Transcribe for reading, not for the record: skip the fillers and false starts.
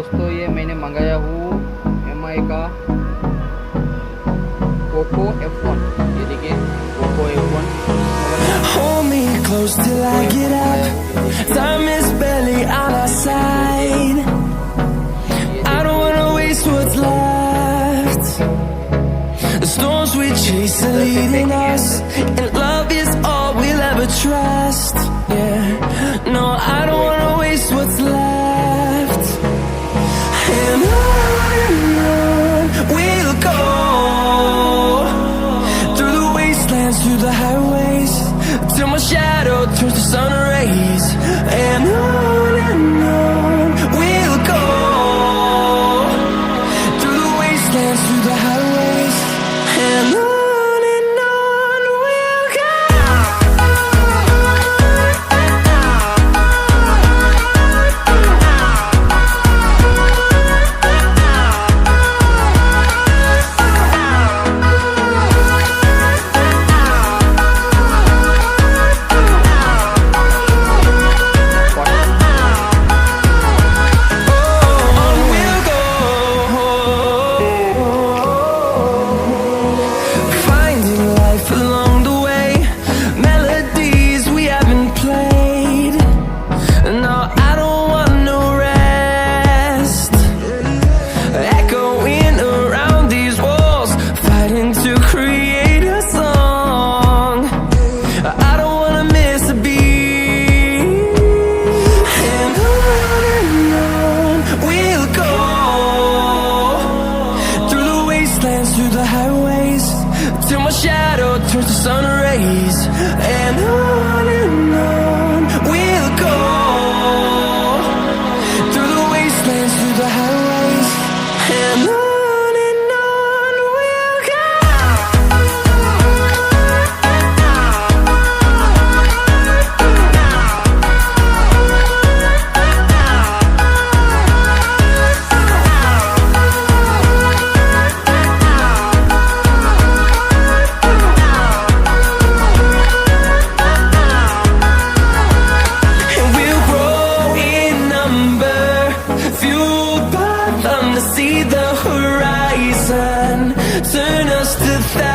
दोस्तों ये मैंने मंगाया हूँ MI का Poco F1। ये देखिए Poco F1। Hold me close till I get up. Time is barely on our side. I don't wanna waste what's left. The storms we chase are leading us, and love is all we'll ever trust. Yeah, no, I don't wanna waste what's left. And on we'll go, through the wastelands, through the highways, till my shadow turns to sun rays. And on we'll go, through the wastelands, through the highways, and on we'll go. Through the highways, till my shadow turns to sun rays. And on we'll go, through the wastelands, through the highways, and on we'll go. See the horizon, turn us to thousands.